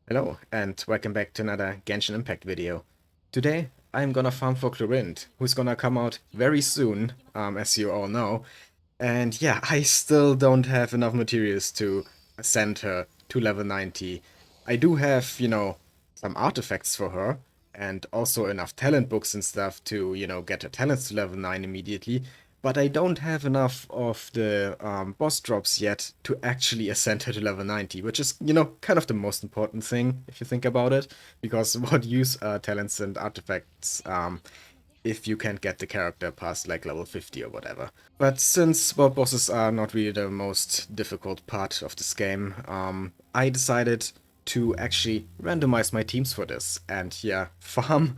Hello, and welcome back to another Genshin Impact video. Today, I'm gonna farm for Clorinde, who's gonna come out very soon, as you all know. And yeah, I still don't have enough materials to ascend her to level 90. I do have, some artifacts for her, and also enough talent books and stuff to, get her talents to level 9 immediately. But I don't have enough of the boss drops yet to actually ascend her to level 90, which is, kind of the most important thing if you think about it. Because what use talents and artifacts if you can't get the character past like level 50 or whatever. But since world bosses are not really the most difficult part of this game, I decided to actually randomize my teams for this. And yeah, farm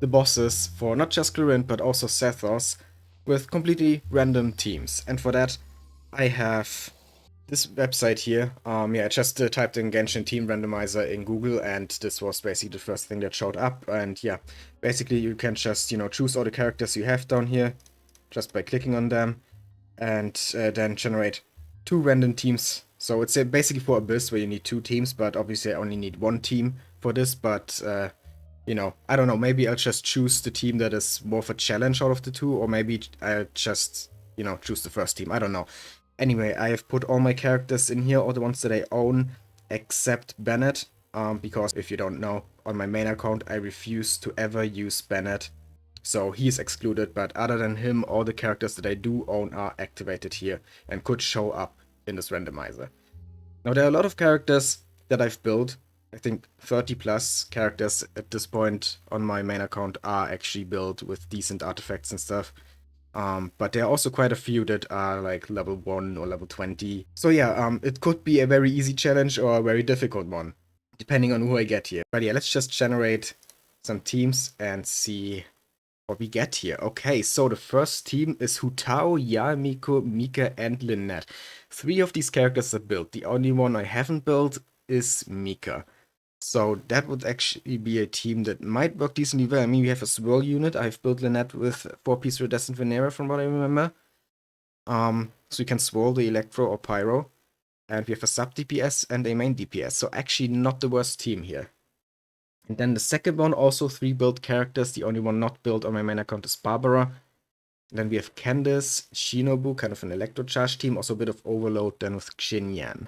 the bosses for not just Clorinde but also Sethos with completely random teams. And for that, I have this website here. Yeah, I just typed in Genshin Team Randomizer in Google, and this was basically the first thing that showed up. And yeah, basically you can just, choose all the characters you have down here just by clicking on them, and then generate two random teams. So it's basically for Abyss where you need two teams, but obviously I only need one team for this, but I don't know, maybe I'll just choose the team that is more of a challenge out of the two, or maybe I'll just, choose the first team. I don't know. Anyway, I have put all my characters in here, all the ones that I own, except Bennett, because if you don't know, on my main account I refuse to ever use Bennett, so he's excluded, but other than him, all the characters that I do own are activated here and could show up in this randomizer. Now there are a lot of characters that I've built. I think 30 plus characters at this point on my main account are actually built with decent artifacts and stuff. But there are also quite a few that are like level 1 or level 20. So yeah, it could be a very easy challenge or a very difficult one, depending on who I get here. But yeah, let's just generate some teams and see what we get here. Okay, so the first team is Hutao, Yamiko, Mika, and Lynette. 3 of these characters are built. The only one I haven't built is Mika. So that would actually be a team that might work decently well. I mean, we have a swirl unit. I've built Lynette with 4-piece Iridescent Venera from what I remember. So you can swirl the Electro or Pyro. And we have a sub DPS and a main DPS. So actually not the worst team here. And then the second one, also 3 built characters. The only one not built on my main account is Barbara. And then we have Candice, Shinobu, kind of an Electro Charge team. Also a bit of Overload then with Xinyan.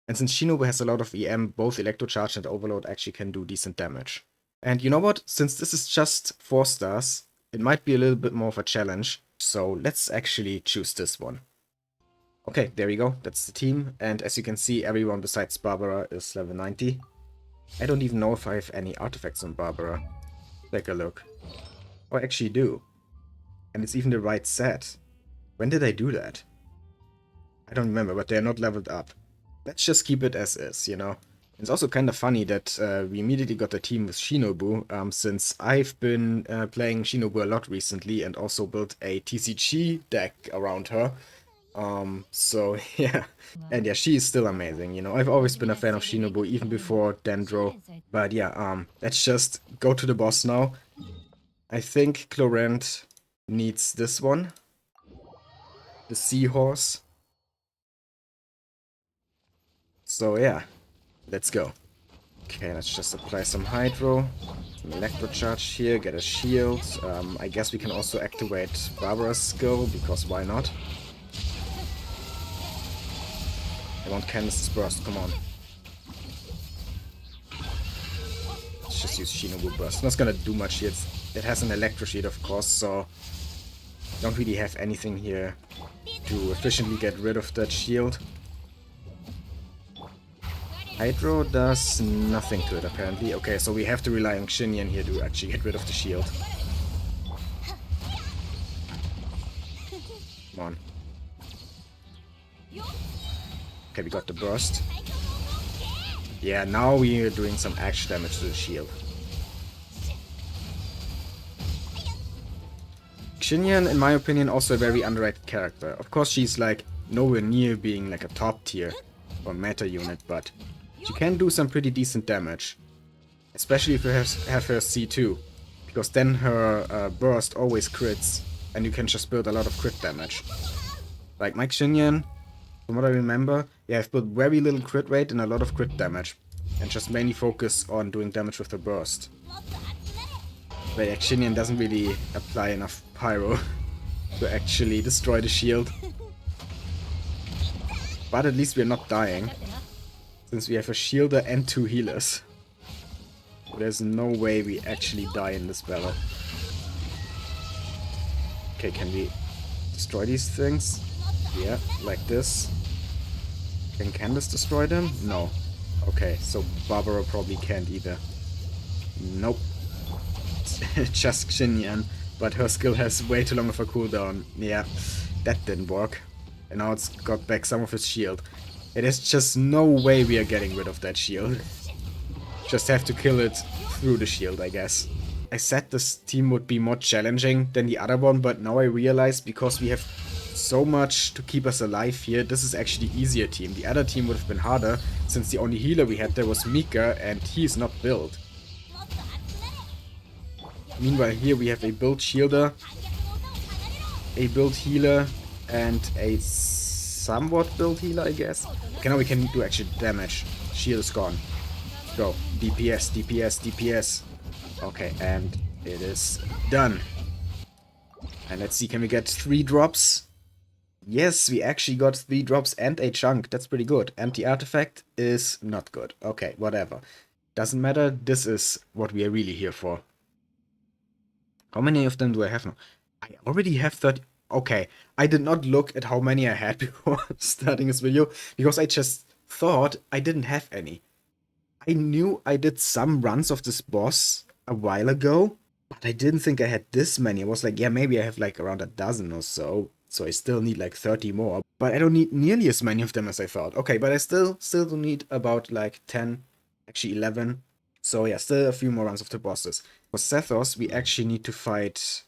And since Shinobu has a lot of EM, both Electro Charge and Overload actually can do decent damage. And you know what? Since this is just 4 stars, it might be a little bit more of a challenge. So let's actually choose this one. Okay, there we go. That's the team. And as you can see, everyone besides Barbara is level 90. I don't even know if I have any artifacts on Barbara. Take a look. Oh, I actually do. And it's even the right set. When did I do that? I don't remember, but they're not leveled up. Let's just keep it as is, It's also kind of funny that we immediately got a team with Shinobu, since I've been playing Shinobu a lot recently and also built a TCG deck around her. So yeah. And yeah, she is still amazing, I've always been a fan of Shinobu, even before Dendro. But yeah, let's just go to the boss now. I think Clorinde needs this one. The seahorse. So yeah, let's go. Okay, let's just apply some Hydro, some Electro Charge here, get a shield. I guess we can also activate Barbara's skill, because why not? I want Candice's Burst, come on. Let's just use Shinobu Burst. Not gonna do much here. It has an Electro Shield, of course, so don't really have anything here to efficiently get rid of that shield. Hydro does nothing to it, apparently. Okay, so we have to rely on Xinyan here to actually get rid of the shield. Come on. Okay, we got the burst. Yeah, now we are doing some actual damage to the shield. Xinyan, in my opinion, also a very underrated character. Of course, she's like nowhere near being like a top tier or meta unit, but she can do some pretty decent damage. Especially if you have her C2. Because then her burst always crits, and you can just build a lot of crit damage. Like Mike Xinyan, from what I remember, yeah, I've built very little crit rate and a lot of crit damage. and just mainly focus on doing damage with the burst. The Xinian doesn't really apply enough pyro to actually destroy the shield. But at least we're not dying, since we have a shielder and 2 healers. There's no way we actually die in this battle. Okay, can we destroy these things? Yeah, like this. Can Candace destroy them? No. Okay, so Barbara probably can't either. Nope. Just Xinyan, but her skill has way too long of a cooldown. Yeah, that didn't work. And now it's got back some of its shield. There's just no way we are getting rid of that shield. Just have to kill it through the shield, I guess. I said this team would be more challenging than the other one, but now I realize because we have so much to keep us alive here, this is actually easier team. The other team would have been harder, since the only healer we had there was Mika, and he is not built. Meanwhile here we have a build shielder, a build healer, and a somewhat build healer, I guess. Okay, now we can do actual damage. Shield is gone. Go. DPS, DPS, DPS. Okay, and it is done. And let's see, can we get 3 drops? Yes, we actually got 3 drops and a chunk. That's pretty good. And the artifact is not good. Okay, whatever. Doesn't matter. This is what we are really here for. How many of them do I have now? I already have 30. Okay, I did not look at how many I had before starting this video, because I just thought I didn't have any. I knew I did some runs of this boss a while ago, but I didn't think I had this many. I was like, yeah, maybe I have like around a dozen or so, so I still need like 30 more. But I don't need nearly as many of them as I thought. Okay, but I still do need about like 10, actually 11. So yeah, still a few more runs of the bosses. For Sethos, we actually need to fight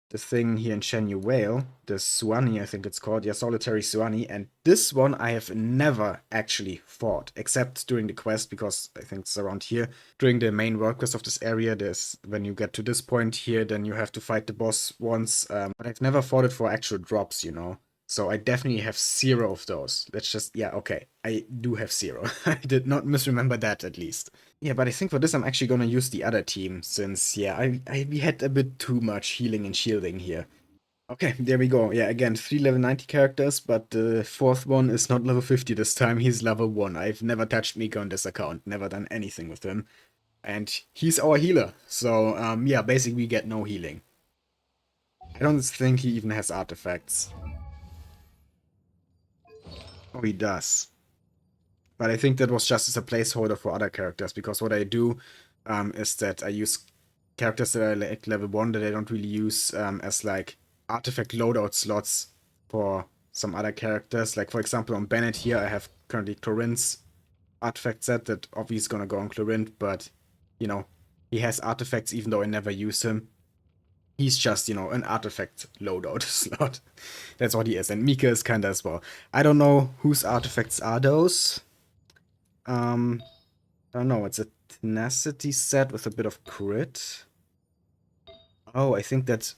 the thing here in Shenyu Whale, the Suani, I think it's called, yeah, Solitary Suani, and this one I have never actually fought, except during the quest, because I think it's around here. During the main world quest of this area, there's, when you get to this point here, then you have to fight the boss once, but I've never fought it for actual drops, you know. So I definitely have 0 of those. Let's just, yeah, okay, I do have 0. I did not misremember that, at least. Yeah, but I think for this I'm actually gonna use the other team, since, yeah, we had a bit too much healing and shielding here. Okay, there we go. Yeah, again, 3 level 90 characters, but the 4th one is not level 50 this time, he's level 1. I've never touched Mika on this account, never done anything with him. And he's our healer, so, yeah, basically we get no healing. I don't think he even has artifacts. Oh, he does. But I think that was just as a placeholder for other characters, because what I do is that I use characters that are like level 1 that I don't really use as like artifact loadout slots for some other characters. Like for example on Bennett here I have currently Clorinde's artifact set that obviously is gonna go on Clorinde, but you know, he has artifacts even though I never use him. He's just, you know, an artifact loadout slot. That's what he is. And Mika is kinda as well. I don't know whose artifacts are those. I don't know, it's a tenacity set with a bit of crit. Oh, I think that,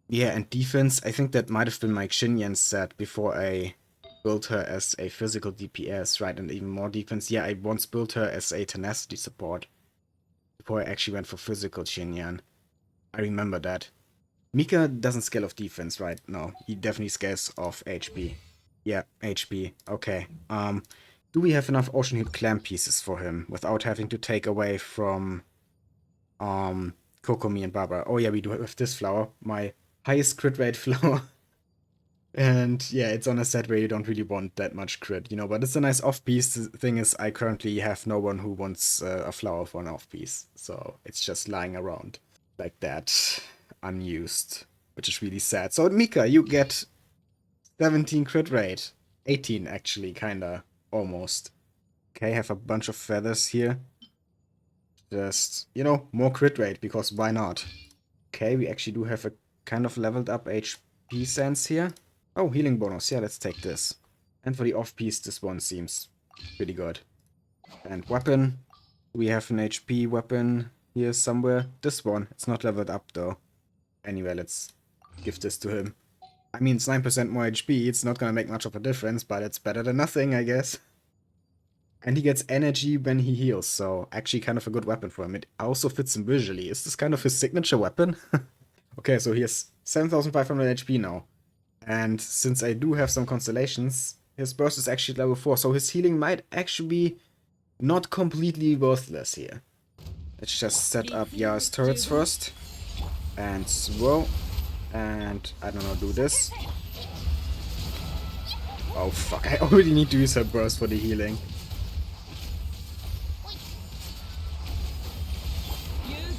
yeah, and defense, I think that might have been my Xinyan set before I built her as a physical DPS, right, and even more defense. Yeah, I once built her as a tenacity support before I actually went for physical Xinyan. I remember that. Mika doesn't scale off defense, right? No, he definitely scales off HP. Yeah, HP. Okay. Do we have enough Ocean Heat Clam pieces for him without having to take away from Kokomi and Baba? Oh yeah, we do have this flower, my highest crit rate flower. And yeah, it's on a set where you don't really want that much crit, you know, but it's a nice off-piece. The thing is, I currently have no one who wants a flower for an off-piece, so it's just lying around like that, unused, which is really sad. So Mika, you get 17 crit rate. 18 actually, kinda, almost. Okay, have a bunch of feathers here. Just, you know, more crit rate, because why not? Okay, we actually do have a kind of leveled up HP sense here. Oh, healing bonus. Yeah, let's take this. And for the off-piece, this one seems pretty good. And weapon. We have an HP weapon here somewhere. This one. It's not leveled up, though. Anyway, let's give this to him. I mean, it's 9% more HP. It's not gonna make much of a difference, but it's better than nothing, I guess. And he gets energy when he heals, so actually kind of a good weapon for him. It also fits him visually. Is this kind of his signature weapon? Okay, so he has 7,500 HP now. And since I do have some constellations, his burst is actually level 4, so his healing might actually be not completely worthless here. Let's just set up Yara's turrets first. And throw. And, I don't know, do this. Oh fuck, I already need to use her burst for the healing.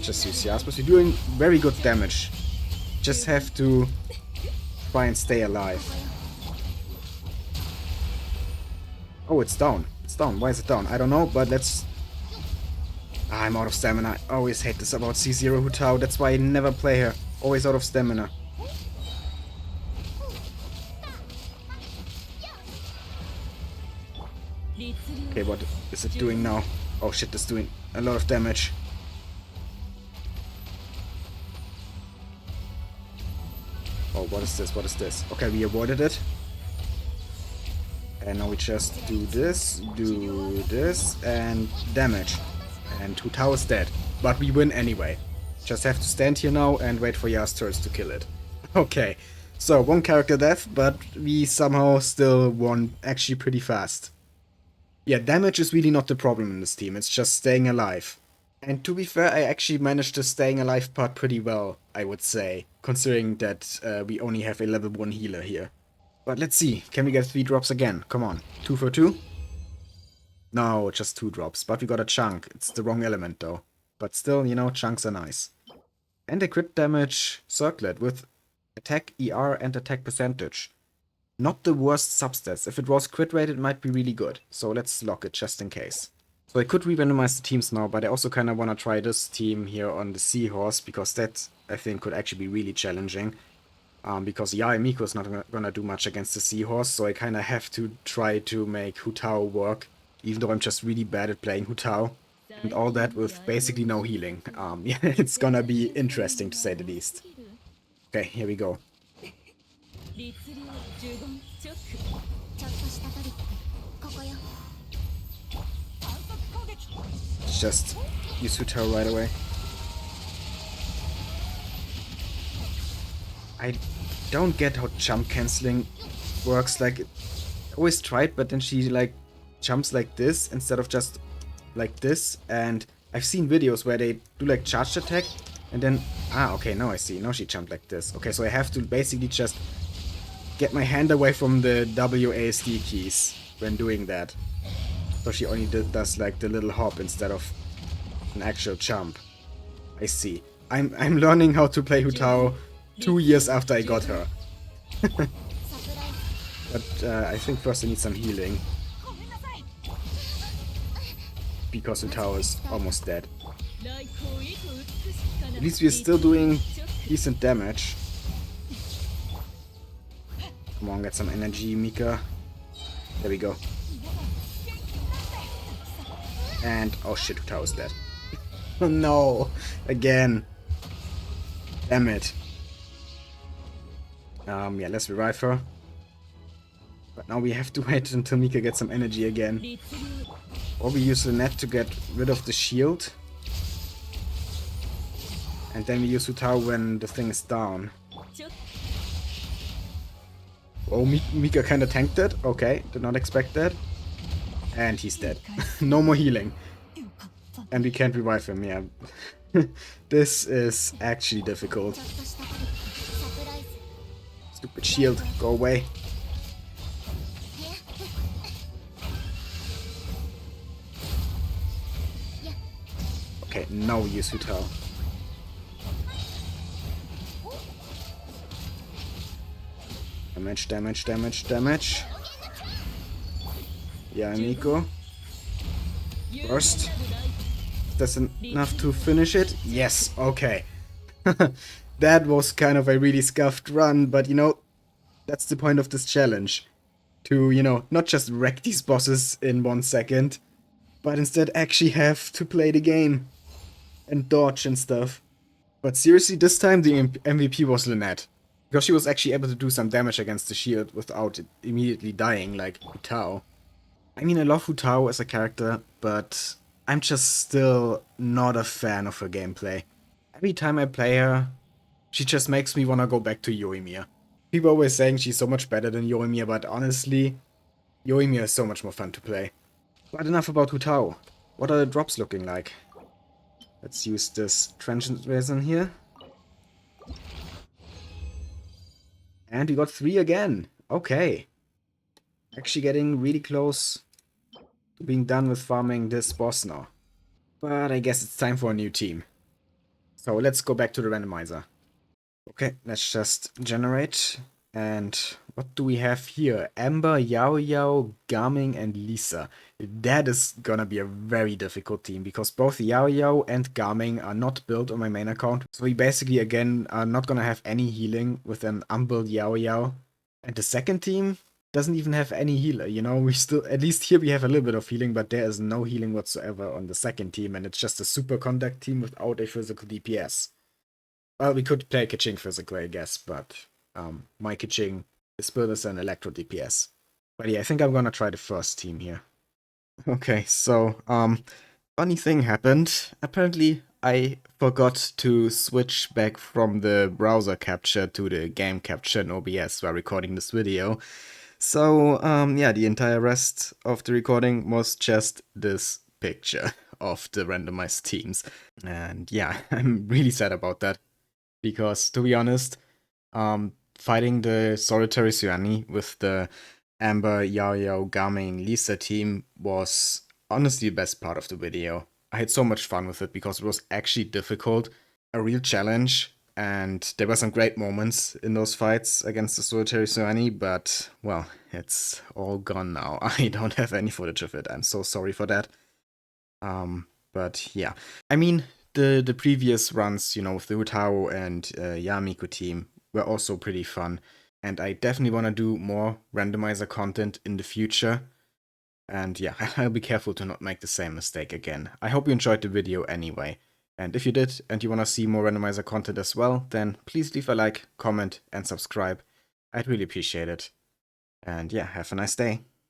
Just use Yasmus. You're doing very good damage. Just have to try and stay alive. Oh, it's down. It's down. Why is it down? I don't know, but let's... I'm out of stamina. I always hate this about C0 Hu Tao. That's why I never play her. Always out of stamina. Okay, what is it doing now? Oh shit, it's doing a lot of damage. Oh, what is this? What is this? Okay, we avoided it. And now we just do this, and damage. And Hu Tao is dead. But we win anyway. Just have to stand here now and wait for Yas turns to kill it. Okay, so one character death, but we somehow still won actually pretty fast. Yeah, damage is really not the problem in this team, it's just staying alive. And to be fair, I actually managed the staying alive part pretty well, I would say, considering that we only have a level 1 healer here. But let's see, can we get 3 drops again? Come on, 2 for 2? No, just 2 drops, but we got a chunk. It's the wrong element though. But still, you know, chunks are nice. And a crit damage circlet with attack ER and attack percentage. Not the worst substats. If it was crit rate, it might be really good. So let's lock it just in case. So I could re-randomize the teams now, but I also kind of want to try this team here on the Seahorse, because that, I think, could actually be really challenging. Because Yae Miko is not gonna do much against the Seahorse, so I kind of have to try to make Hu Tao work, even though I'm just really bad at playing Hu Tao. And all that with basically no healing. Yeah, it's gonna be interesting to say the least. Okay, here we go. Just use Hu Tao right away. I don't get how jump cancelling works. Like, I always tried, but then she like jumps like this instead of just like this. And I've seen videos where they do like charged attack and then okay, now I see. Now she jumped like this. Okay, so I have to basically just get my hand away from the WASD keys when doing that. So she only does like the little hop instead of an actual jump. I see. I'm learning how to play Hu Tao 2 years after I got her. But I think first I need some healing. Because Hu Tao is almost dead. At least we're still doing decent damage. Come on, get some energy, Mika. There we go. And, oh shit, Hu Tao is dead. Oh no! Again. Damn it. Yeah, let's revive her. But now we have to wait until Mika gets some energy again. Or we use the net to get rid of the shield. And then we use Hu Tao when the thing is down. Oh, Mika kinda tanked it. Okay, did not expect that. And he's dead. No more healing. And we can't revive him, yeah. This is actually difficult. Stupid shield, go away. Okay, now we use Hu Tao. Damage, damage, damage, damage. Yeah, Miko. Burst. That's enough to finish it? Yes, okay. That was kind of a really scuffed run, but you know, that's the point of this challenge. To, you know, not just wreck these bosses in 1 second, but instead actually have to play the game. And dodge and stuff. But seriously, this time the MVP was Lynette. Because she was actually able to do some damage against the shield without it immediately dying like Hu Tao. I mean, I love Hu Tao as a character, but I'm just still not a fan of her gameplay. Every time I play her, she just makes me wanna go back to Yoimiya. People always saying she's so much better than Yoimiya, but honestly, Yoimiya is so much more fun to play. But enough about Hu Tao. What are the drops looking like? Let's use this transient resin here. And we got 3 again. Okay. Actually getting really close to being done with farming this boss now. But I guess it's time for a new team. So let's go back to the randomizer. Okay, let's just generate. And what do we have here? Amber, Yao Yao, Gaming, and Lisa. That is gonna be a very difficult team because both Yao Yao and Gaming are not built on my main account. So we basically again are not gonna have any healing with an unbuilt Yao Yao. And the second team doesn't even have any healer, you know? We still, at least here we have a little bit of healing, but there is no healing whatsoever on the second team, and it's just a super conduct team without a physical DPS. Well, we could play Kiching physically, I guess, but my Kiching is built as an Electro DPS. But yeah, I think I'm gonna try the first team here. Okay, so, funny thing happened. Apparently, I forgot to switch back from the browser capture to the game capture in OBS while recording this video. So, yeah, the entire rest of the recording was just this picture of the randomized teams. And yeah, I'm really sad about that. Because, to be honest, fighting the Solitary Suani with the Amber, Yao Yao, Gaming, Lisa team was honestly the best part of the video. I had so much fun with it because it was actually difficult, a real challenge, and there were some great moments in those fights against the Solitary Suani, but, well, it's all gone now. I don't have any footage of it. I'm so sorry for that. But yeah. I mean, the previous runs, you know, with the Hutao and Yamiko team were also pretty fun. And I definitely want to do more randomizer content in the future. And yeah, I'll be careful to not make the same mistake again. I hope you enjoyed the video anyway. And if you did, and you want to see more randomizer content as well, then please leave a like, comment, and subscribe. I'd really appreciate it. And yeah, have a nice day.